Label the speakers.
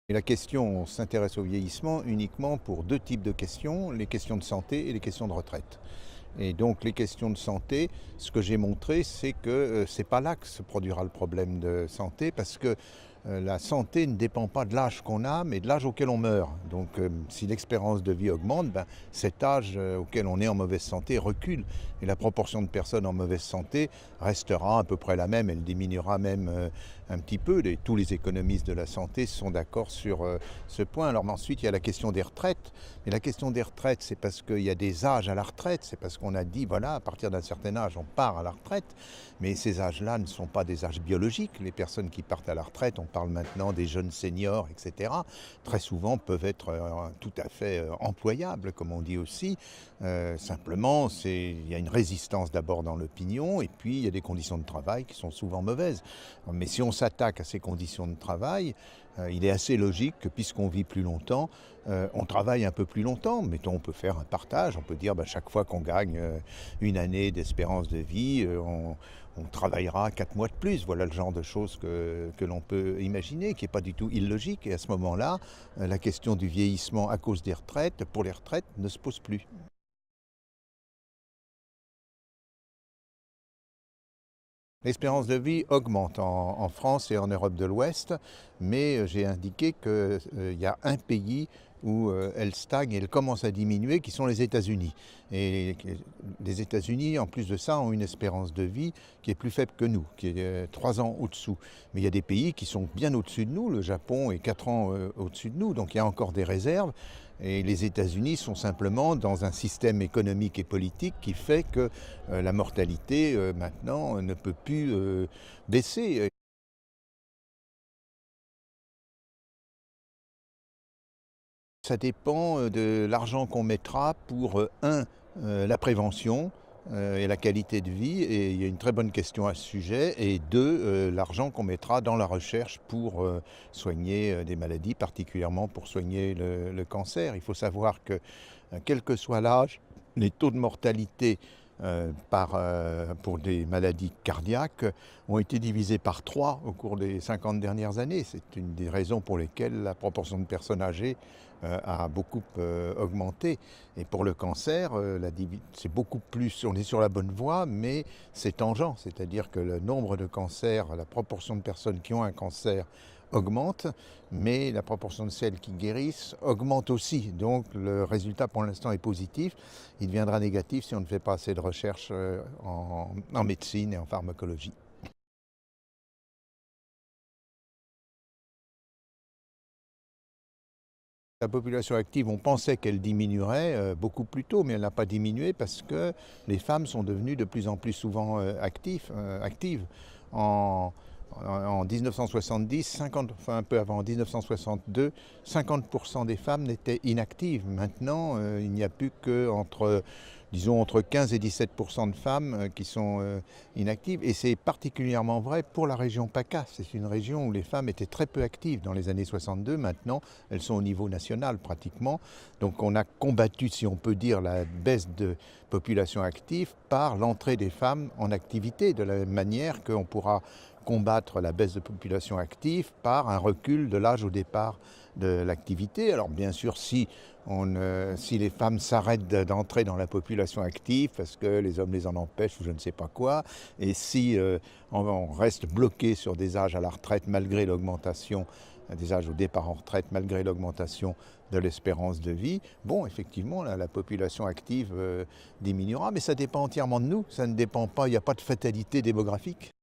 Speaker 1: Et la question, on s'intéresse au vieillissement uniquement pour deux types de questions, les questions de santé et les questions de retraite. Et donc les questions de santé, ce que j'ai montré, c'est que c'est pas là que se produira le problème de santé, parce que la santé ne dépend pas de l'âge qu'on a, mais de l'âge auquel on meurt. Donc si l'expérience de vie augmente, ben, cet âge auquel on est en mauvaise santé recule. Et la proportion de personnes en mauvaise santé restera à peu près la même, elle diminuera même un petit peu. Tous les économistes de la santé sont d'accord sur ce point. Alors ensuite, il y a la question des retraites. Mais la question des retraites, c'est parce qu'il y a des âges à la retraite, c'est parce qu'on a dit, voilà, à partir d'un certain âge, on part à la retraite. Mais ces âges-là ne sont pas des âges biologiques. Les personnes qui partent à la retraite, on parle maintenant des jeunes seniors, etc., très souvent peuvent être tout à fait employables, comme on dit aussi. Simplement, il y a une résistance d'abord dans l'opinion, et puis il y a des conditions de travail qui sont souvent mauvaises. Mais si on s'attaque à ces conditions de travail, il est assez logique que puisqu'on vit plus longtemps, on travaille un peu plus longtemps. Mettons, on peut faire un partage, on peut dire chaque fois qu'on gagne une année d'espérance de vie, on travaillera 4 mois de plus. Voilà le genre de choses que l'on peut imaginer, qui n'est pas du tout illogique. Et à ce moment-là, la question du vieillissement à cause des retraites, pour les retraites, ne se pose plus. L'espérance de vie augmente en France et en Europe de l'Ouest, mais j'ai indiqué qu'il y a un pays où elle stagne et elle commence à diminuer, qui sont les États-Unis. Et les États-Unis, en plus de ça, ont une espérance de vie qui est plus faible que nous, qui est 3 ans au-dessous. Mais il y a des pays qui sont bien au-dessus de nous, le Japon est 4 ans au-dessus de nous, donc il y a encore des réserves. Et les États-Unis sont simplement dans un système économique et politique qui fait que la mortalité maintenant ne peut plus baisser. Ça dépend de l'argent qu'on mettra pour, la prévention et la qualité de vie, et il y a une très bonne question à ce sujet, et deux, l'argent qu'on mettra dans la recherche pour soigner des maladies, particulièrement pour soigner le cancer. Il faut savoir que, quel que soit l'âge, les taux de mortalité pour des maladies cardiaques ont été divisés par 3 au cours des 50 dernières années. C'est une des raisons pour lesquelles la proportion de personnes âgées a beaucoup augmenté. Et pour le cancer, c'est beaucoup plus, on est sur la bonne voie, mais c'est tangent. C'est-à-dire que le nombre de cancers, la proportion de personnes qui ont un cancer augmente, mais la proportion de celles qui guérissent augmente aussi. Donc le résultat pour l'instant est positif. Il deviendra négatif si on ne fait pas assez de recherche en médecine et en pharmacologie. La population active, on pensait qu'elle diminuerait beaucoup plus tôt, mais elle n'a pas diminué parce que les femmes sont devenues de plus en plus souvent actives. En, en 1970, 50, enfin un peu avant, en 1962, 50% des femmes n'étaient inactives. Maintenant, il n'y a plus qu'entre, disons, entre 15 et 17% de femmes qui sont inactives. Et c'est particulièrement vrai pour la région PACA. C'est une région où les femmes étaient très peu actives dans les années 62. Maintenant, elles sont au niveau national pratiquement. Donc on a combattu, si on peut dire, la baisse de population active par l'entrée des femmes en activité, de la même manière qu'on pourra combattre la baisse de population active par un recul de l'âge au départ de l'activité. Alors bien sûr, si les femmes s'arrêtent d'entrer dans la population active parce que les hommes les en empêchent ou je ne sais pas quoi, et si on reste bloqué sur des âges à la retraite malgré l'augmentation des âges au départ en retraite, malgré l'augmentation de l'espérance de vie, bon, effectivement, la population active diminuera, mais ça dépend entièrement de nous, ça ne dépend pas, il n'y a pas de fatalité démographique.